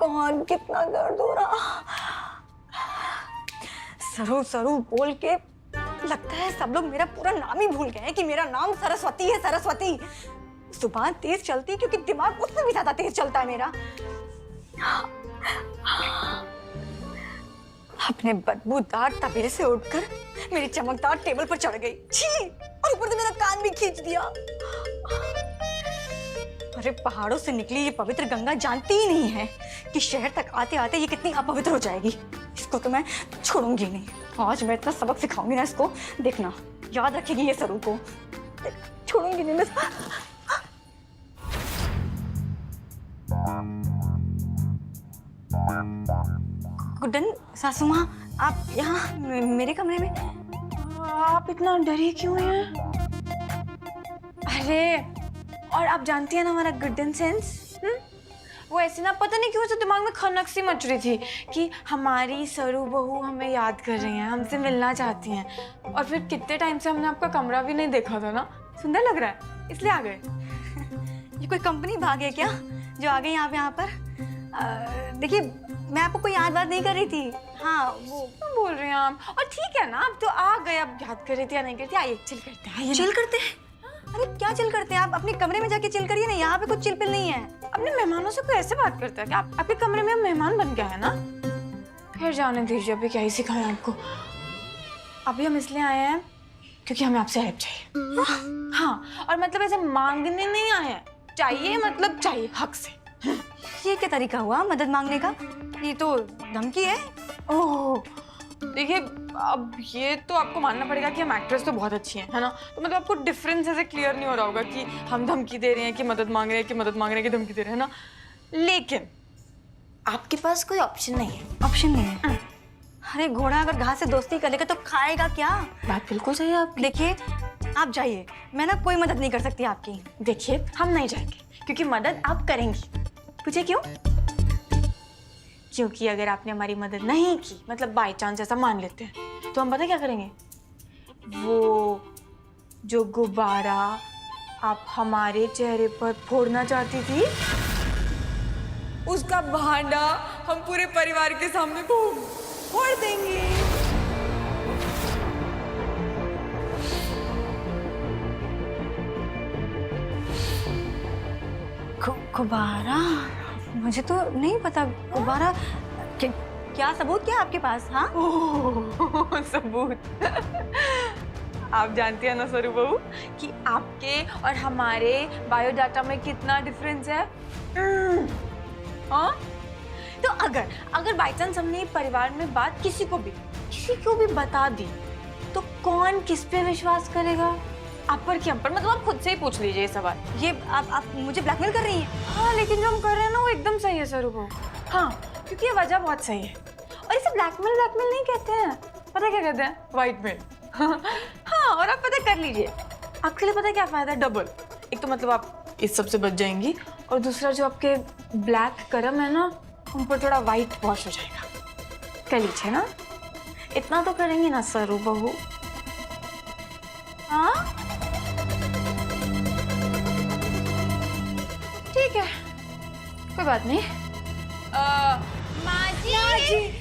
God, कितना दर्द हो रहा। सरू सरू बोल के लगता है सब लोग मेरा पूरा नाम ही भूल गए हैं कि मेरा नाम सरस्वती है। सरस्वती। जुबान तेज चलती क्योंकि दिमाग उससे भी ज्यादा तेज चलता है मेरा। अपने बदबूदार तबेले से उठकर मेरी चमकदार टेबल पर चढ़ गई। छी! और ऊपर से मेरा कान भी खींच दिया। अरे पहाड़ों से निकली ये पवित्र गंगा जानती ही नहीं है कि शहर तक आते आते ये कितनी अपवित्र हो जाएगी। इसको तो मैं छोड़ूंगी नहीं। आज मैं इतना सबक सिखाऊंगी ना इसको, देखना याद रखेगी ये सरू को। छोड़ूंगी नहीं मैं। गुड्डन सासू माँ, आप यहाँ मेरे कमरे में। आप इतना डरे क्यों हैं? अरे और आप जानती हैं ना हमारा गुड्डन सेंस, वो ऐसे ना पता नहीं क्यों से दिमाग में खनक सी मच रही थी कि हमारी सरू बहू हमें याद कर रही हैं, हमसे मिलना चाहती हैं। और फिर कितने टाइम से हमने आपका कमरा भी नहीं देखा था ना, सुंदर लग रहा है इसलिए आ गए। ये कोई कंपनी भाग है क्या जो आ गई यहाँ पर? देखिए मैं आपको कोई याद नहीं कर रही थी। हाँ वो बोल रहे हैं आप, और ठीक है ना अब तो आ गए, अब याद कर रही थी या नहीं करती। आइए चिल करते हैं। चिल करते हैं? अरे क्या चिल करते हैं? आप अपने कमरे में जाके चिल करिए ना, यहाँ पे कुछ चिलपिल नहीं है। अपने मेहमानों से कोई ऐसे बात करता है कि आपके कमरे में मेहमान बन गया है ना। खैर जाने दीजिए, अभी क्या ही सिखाया आपको। अभी हम इसलिए आए हैं क्योंकि हमें आपसे हेल्प चाहिए। हाँ, और मतलब ऐसे मांगने नहीं आए हैं, चाहिए मतलब चाहिए हक से। ये क्या तरीका हुआ मदद मांगने का? ये तो धमकी है। ओह देखिए, अब ये तो आपको मानना पड़ेगा कि हम एक्ट्रेस तो बहुत अच्छी हैं, है ना। तो मतलब आपको डिफरेंस ऐसे क्लियर नहीं हो रहा होगा कि हम धमकी दे रहे हैं कि मदद मांग रहे हैं, कि मदद मांग रहे हैं कि धमकी दे रहे हैं ना। लेकिन आपके पास कोई ऑप्शन नहीं है। ऑप्शन नहीं है? अरे घोड़ा अगर घास से दोस्ती कर लेगा तो खाएगा क्या? बात बिल्कुल सही है आपकी। देखिए आप जाइए, मैं ना कोई मदद नहीं कर सकती आपकी। देखिए हम नहीं जाएंगे क्योंकि मदद आप करेंगी। पूछे क्यों? क्योंकि अगर आपने हमारी मदद नहीं की, मतलब बाय चांस ऐसा मान लेते हैं, तो हम पता क्या करेंगे? वो जो गुब्बारा आप हमारे चेहरे पर फोड़ना चाहती थी, उसका भांडा हम पूरे परिवार के सामने फोड़ देंगे। गुब्बारा? मुझे तो नहीं पता। गुब्बारा क्या सबूत क्या आपके पास? हाँ सबूत। आप जानती हैं ना सरू बहू कि आपके और हमारे बायोडाटा में कितना डिफरेंस है। हाँ तो अगर बाय चांस हमने परिवार में बात किसी को भी बता दी तो कौन किस पे विश्वास करेगा? आप पर कि हम पर? मतलब आप खुद से ही पूछ लीजिए ये सवाल। ये आप मुझे ब्लैकमेल कर रही हैं? हाँ लेकिन जो हम कर रहे हैं ना वो एकदम सही है सरू बहू। हाँ क्योंकि ये वजह बहुत सही है, और इसे ब्लैकमेल नहीं कहते हैं, पता क्या कहते हैं? व्हाइटमेल। हाँ और आप पता कर लीजिए, आपके लिए पता क्या फायदा है? डबल। एक तो मतलब आप इस सब से बच जाएंगी, और दूसरा जो आपके ब्लैक कर्म है ना उन पर थोड़ा व्हाइट वॉश हो जाएगा। कर लीजिए ना, इतना तो करेंगी ना सरू बहू? हाँ ठीक है, कोई बात नहीं। माँ जी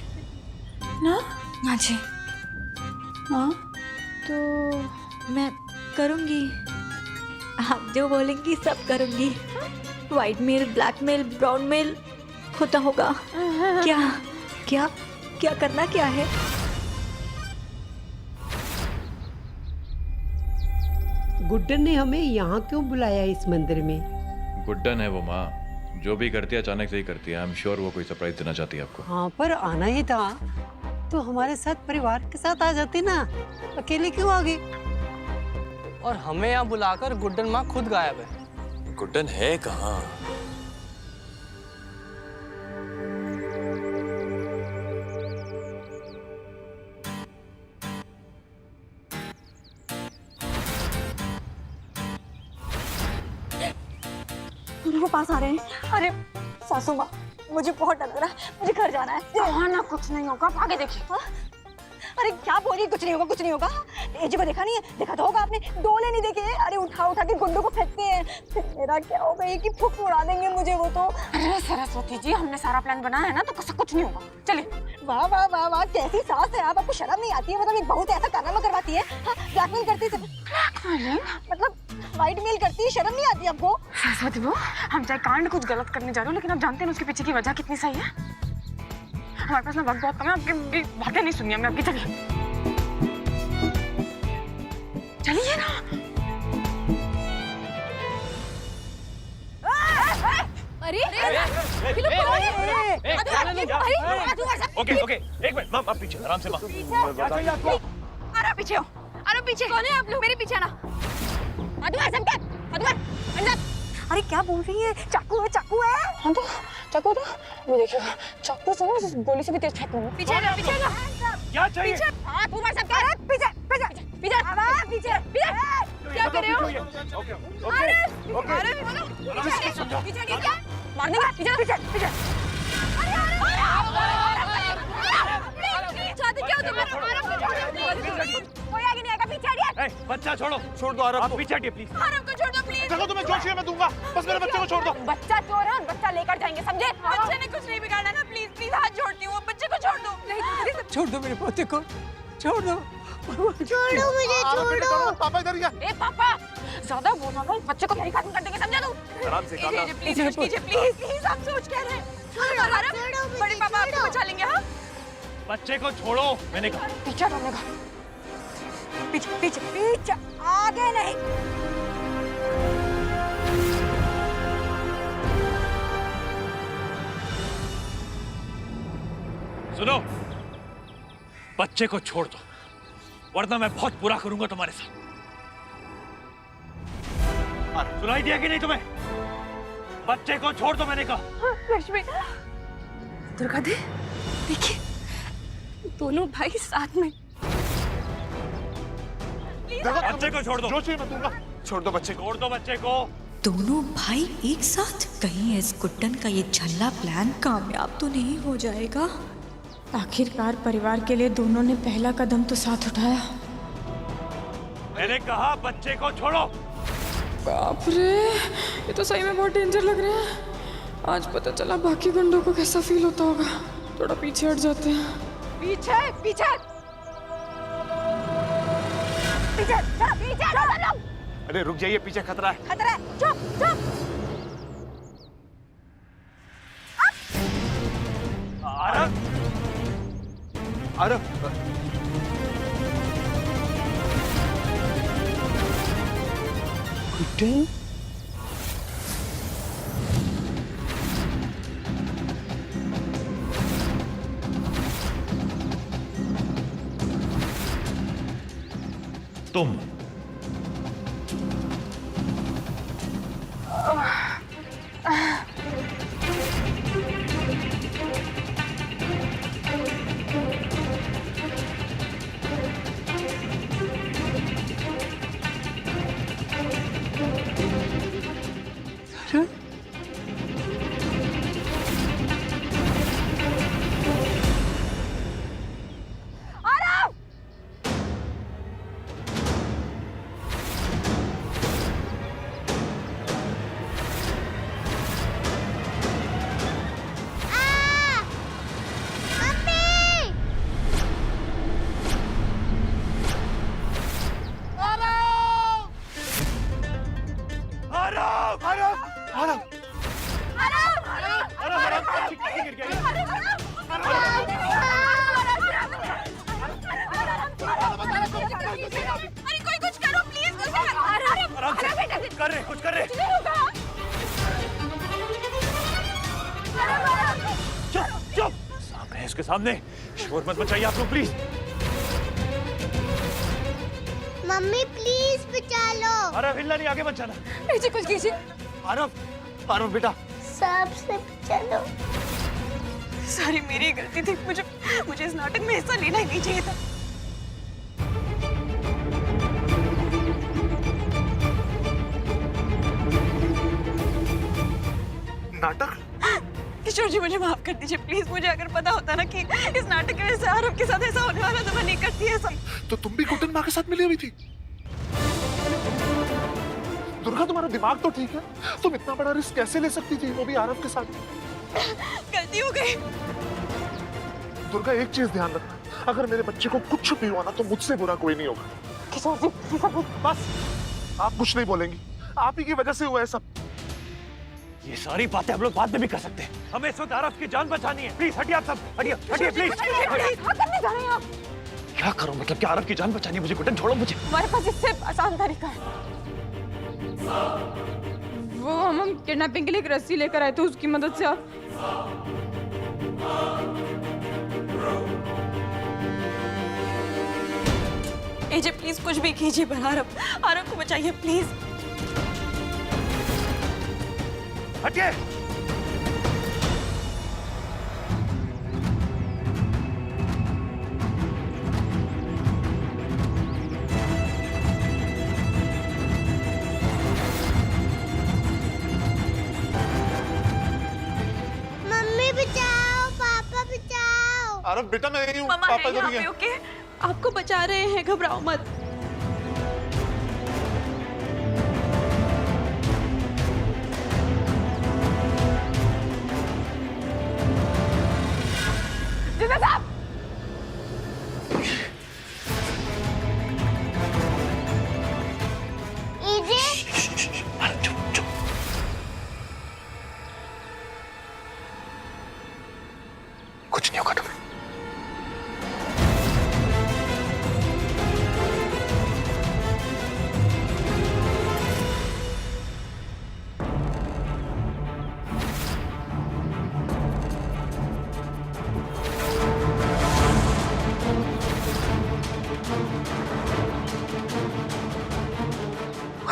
ना? हाँ जी। हाँ तो मैं करूँगी, आप जो बोलेंगी सब करूँगी। White male, black male, brown male होता होगा। क्या क्या क्या करना क्या है? गुड्डन ने हमें यहाँ क्यों बुलाया इस मंदिर में? गुड्डन है वो माँ, जो भी करती है अचानक से ही करती है। आई एम श्योर वो कोई सरप्राइज देना चाहती है आपको। हाँ पर आना ही था तो हमारे साथ परिवार के साथ आ जाती ना, अकेले क्यों आ गई? और हमें यहाँ बुलाकर गुड्डन माँ खुद गायब है। गुड्डन है कहाँ? वो पास आ रहे हैं। अरे सासू माँ, मुझे बहुत डर लग रहा है, मुझे घर जाना है। हाँ ना कुछ नहीं होगा, आप आगे देखिए। अरे क्या बोली? कुछ नहीं होगा, कुछ नहीं होगा। एजी को देखा नहीं है? देखा तो होगा आपने, डोले नहीं देखे? अरे उठा उठा के गुड्डू को फेंकते हैं। मेरा क्या होगा, एक ही फुक उड़ा देंगे मुझे वो तो। अरे सरस्वती जी, हमने सारा प्लान बनाया है ना, तो कुछ नहीं होगा। चलिए। वाह वाह वाह वाह, कैसी सास है आप, आपको शर्म नहीं आती है? मतलब एक बहू से ऐसा कारनामा करवाती है? ब्लैकमेल करती है, मतलब वाइट मेल करती है, शर्म नहीं आती आपको? सरस्वती वो, हम चाहे कांड कुछ गलत करने जा रहे हो, लेकिन आप जानते हैं उसके पीछे की वजह कितनी सही है। हमारे पास ना वक्त बहुत कम है, आपकी बातें नहीं सुनी हमने आपकी। चलिए चलिए ना। ओके ओके, एक मिनट मैम, आप पीछे आराम से मैम। अरे पीछे हो, अरे पीछे। कौन है आप लोग? मेरे पीछे ना। अरे क्या बोल रही है? चाकू है, चाकू है। हाँ तो चाकू था, वो देखियो चाकू से ना गोली से भी तेज फेंकूंगा। पीछे ना, पीछे ना। क्या चाहिए? हाँ तू मार सकता है। पीछे पीछे पीछे पीछे पीछे। क्या कर रहे हो? ओके अरे ओके अरे पीछे क्या मारने का? पीछे पीछे पीछे। चाहते क्या हो तुम? कोई आगे नहीं आएगा, पीछे हटिए। बच्चा छोड़ो, छोड़ दो आरव को। पीछे हटिए प्लीज। आरव को छोड़ दो प्लीज। देखो तुम्हें जो चाहिए मैं दूंगा, बस मेरे बच्चे को छोड़ दो। बच्चा चोर है, बच्चा लेकर जाएंगे, समझे? बच्चे ने कुछ नहीं बिगाड़ा ना, प्लीज प्लीज हाथ जोड़ती हूँ, बच्चे को छोड़ दो। नहीं छोड़ दो मेरे पोते को, छोड़ दो। छोड़ो मुझे, छोड़ो। पापा इधर ही आ। ए पापा, ज्यादा बोलना ना, बच्चे को नहीं खत्म कर देंगे, समझा तू? आराम से काका। प्लीज प्लीज प्लीज प्लीज, आप सोच क्या रहे हैं? बड़े पापा आपको बचा लेंगे। हाँ बच्चे को छोड़ो, मैंने कहा। पीछे रोने का। पीछे पीछे पीछे, आगे नहीं। सुनो, बच्चे को छोड़ दो, वरना मैं बहुत बुरा करूंगा तुम्हारे साथ। सुनाई दिया कि नहीं तुम्हें? बच्चे को छोड़ दो, मैंने कहा। लक्ष्मी, दुर्गा दी, देखिए दोनों भाई साथ में। बच्चे को छोड़ दो। जो चाहिए मैं दूंगा। छोड़ दो बच्चे को, छोड़ दो बच्चे को। दोनों भाई एक साथ? कहीं इस गुड्डन का ये झल्ला प्लान कामयाब तो नहीं हो जाएगा? आखिरकार परिवार के लिए दोनों ने पहला कदम तो साथ उठाया। मैंने कहा बच्चे को छोड़ो। बाप रे, ये तो सही में बहुत डेंजर लग रहा है। आज पता चला बाकी गुंडों को कैसा फील होता होगा। थोड़ा पीछे हट जाते हैं। पीछे पीछे पीछे पीछे, अरे रुक जाइए, पीछे खतरा है। खतरा है, चुप चुप। आरव, आरव, गुड्डन, तुम कुछ कर रहे। चुप चुप, सांप है इसके सामने, शोर मत मचाइए आप लोग प्लीज। मम्मी प्लीज बचा लो। आरव हिलना नहीं, आगे मत जाना। पीछे कुछ कीजिए। आरव, आरव बेटा। सांप से बचा लो। सारी मेरी गलती थी, मुझे इस नाटक में हिस्सा लेना ही नहीं चाहिए था। नाटक? किशोर जी मुझे माफ कर दीजिए प्लीज। मुझे अगर पता होता ना कि इस नाटक की वजह से आरव के साथ ऐसा होने वाला तो मैं नहीं करती ऐसा। तो तुम भी गुड्डन माँ के साथ मिली हुई थी? दुर्गा तुम्हारा दिमाग तो ठीक है? तुम इतना बड़ा रिस्क कैसे ले सकती थी, वो भी आरव के साथ? गलती हो गई। दुर्गा एक चीज ध्यान रखना, अगर मेरे बच्चे को कुछ भी हुआ ना तो मुझसे बुरा कोई नहीं होगा। किशोर जी बस आप कुछ नहीं बोलेंगी, आप ही की वजह से हुआ है सब। ये सारी बातें हम लोग बाद में भी कर सकते हैं। हमें इस वक्त आरव की जान बचानी है। प्लीज हटिए आप सब, हटिए हटिए प्लीज। क्या करने जा रहे हैं आप? क्या करूं, मतलब क्या आरव की जान बचानी है मुझे? गुड्डन छोड़ो मुझे। हमारे पास इससे आसान तरीका है। वो हम किडनैपिंग के लिए एक रस्सी लेकर आए थे, उसकी मदद से आप एजे प्लीज कुछ भी कीजिए, पर आरव को बचाइए प्लीज। हटिए। मम्मी बचाओ, पापा बचाओ। आरव बेटा मैं यही हूँ, मम्मा पापा है यहाँ इधर ही पे, हैं। ओके? आपको बचा रहे हैं, घबराओ मत। जिंदा साहब, इजे कुछ नहीं होगा तुम्हें।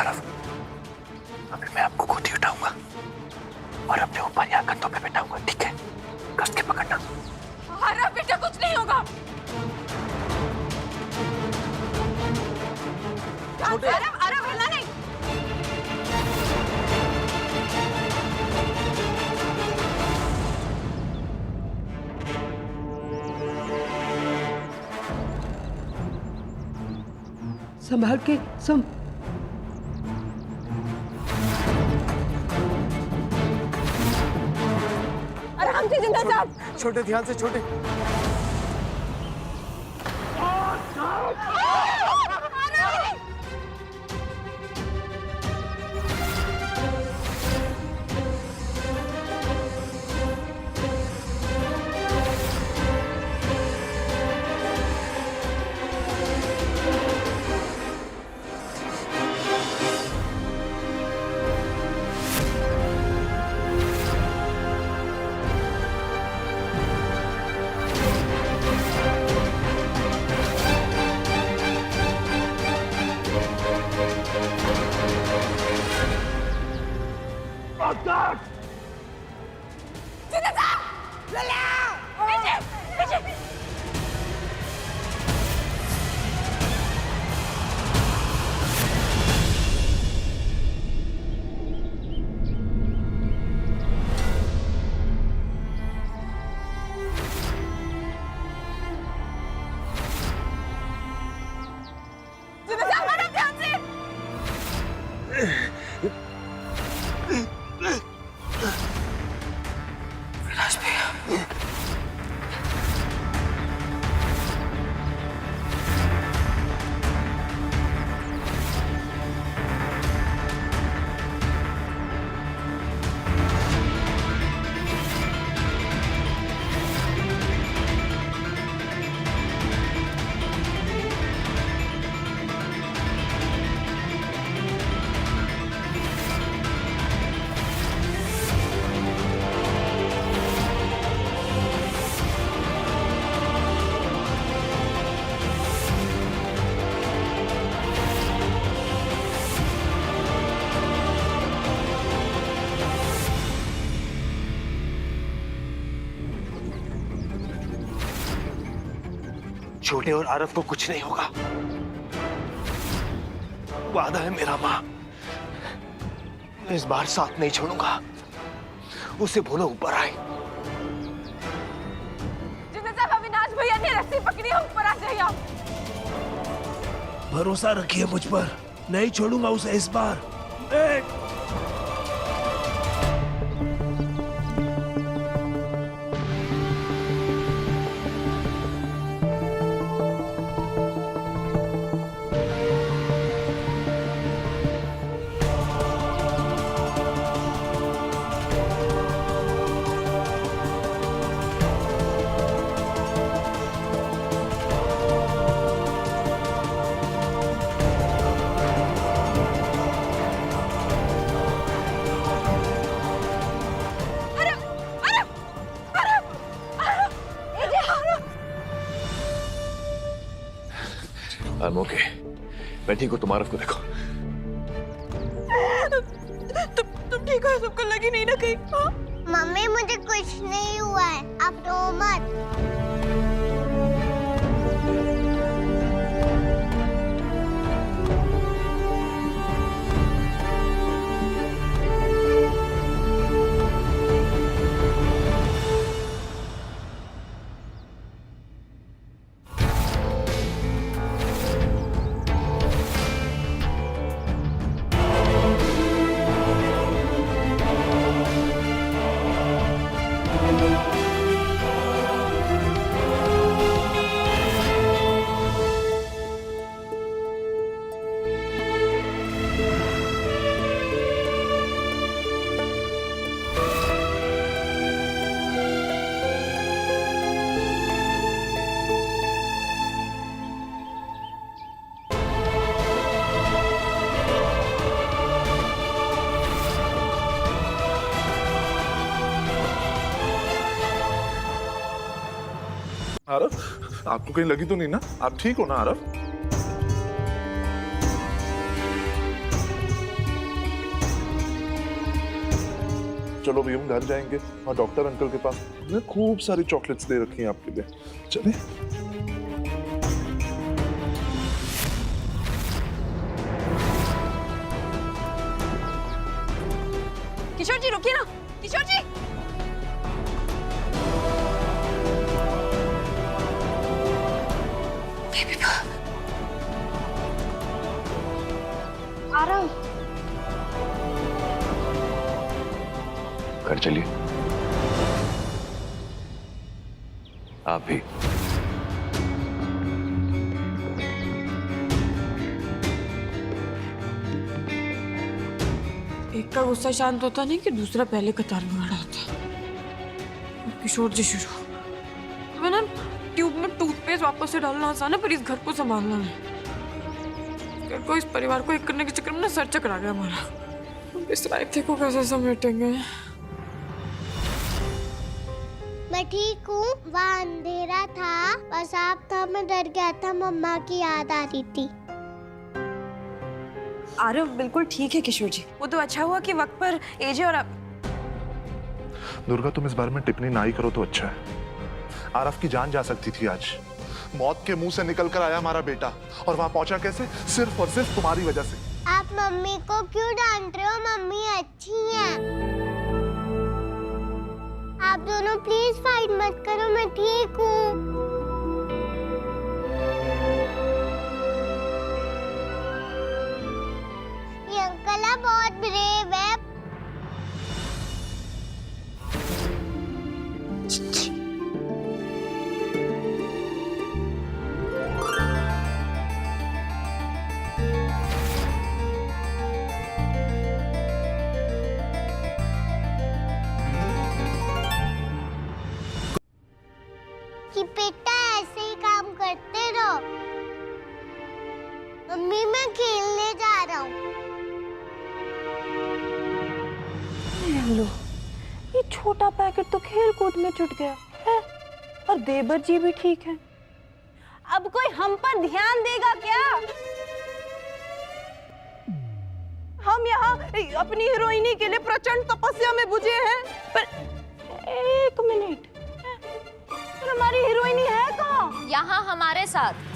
आरव, अभी मैं आपको गोदी उठाऊंगा और अपने ऊपर यहाँ कंधों पे बैठाऊंगा, ठीक है? कस के पकड़ना। अरे बेटा कुछ नहीं होगा। आरव हिलना नहीं। संभाल के सम आराम से जिंदा साहब। छोटे ध्यान से, छोटे। छोटे और आरव को कुछ नहीं होगा, वादा है मेरा माँ। इस बार साथ नहीं छोड़ूंगा, उसे बोलो ऊपर आए। जिंदा साहब, अविनाश भैया ने रस्सी पकड़ी है, ऊपर आ जाइए आप। भरोसा रखिए मुझ पर, नहीं छोड़ूंगा उसे इस बार। I'm okay. मैं ठीक हूँ, तुम आरफ को देखो। तुम ठीक हो? सबको लगी नहीं ना कहीं? हाँ? मम्मी मुझे कुछ नहीं हुआ है, आप रो मत। आरफ, आपको कहीं लगी तो नहीं ना? आप ठीक हो ना आरफ? चलो भी हम घर जाएंगे और डॉक्टर अंकल के पास उन्हें खूब सारी चॉकलेट्स दे रखी हैं आपके लिए। चले? किशोर जी रुकिए ना, किशोर जी। घर चलिए, आप भी। एक का गुस्सा शांत होता नहीं कि दूसरा पहले कतार में खड़ा होता। किशोर जी शुरू। मैं ना ट्यूब में टूथपेस्ट वापस से डालना आसान है, पर इस घर को संभालना नहीं। घर को, इस परिवार को एक करने के चक्कर में ना सर चकरा गया हमारा। इस रायते को कैसे समेटेंगे? मैं ठीक हूँ, वहाँ अंधेरा था, बस आप था, मैं डर गया था, मम्मा की याद आ रही थी। आरव बिल्कुल ठीक है किशोर जी, वो तो अच्छा हुआ कि वक्त पर एजे और दुर्गा, तुम इस बारे में टिप्पणी ना ही करो तो अच्छा है। आरफ की जान जा सकती थी आज। मौत के मुंह से निकल कर आया हमारा बेटा, और वहां पहुंचा कैसे? सिर्फ और सिर्फ तुम्हारी वजह से। आप मम्मी को क्यों डांट रहे हो? मम्मी अच्छी है। आप दोनों प्लीज फाइट मत करो, मैं ठीक हूँ। ये अंकल बहुत ब्रेव है। कि बेटा ऐसे ही काम करते रहो। मम्मी मैं खेलने जा रहा हूँ। लो, ये छोटा पैकेट तो खेल कूद में छूट गया है, और देवर जी भी ठीक है। अब कोई हम पर ध्यान देगा क्या? हम यहाँ अपनी हीरोइनी के लिए प्रचंड तपस्या में बुझे हैं, पर एक मिनट, पर हमारी हीरोइनी है कहाँ? यहाँ हमारे साथ।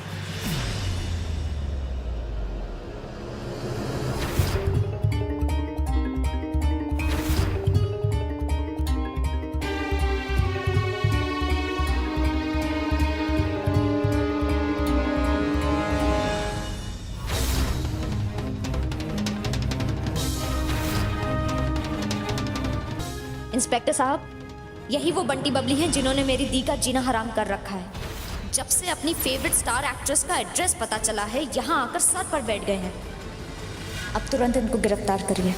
इंस्पेक्टर साहब, यही वो बंटी बबली हैं जिन्होंने मेरी दी का जीना हराम कर रखा है। जब से अपनी फेवरेट स्टार एक्ट्रेस का एड्रेस पता चला है, यहाँ आकर सर पर बैठ गए हैं। अब तुरंत इनको गिरफ्तार करिए।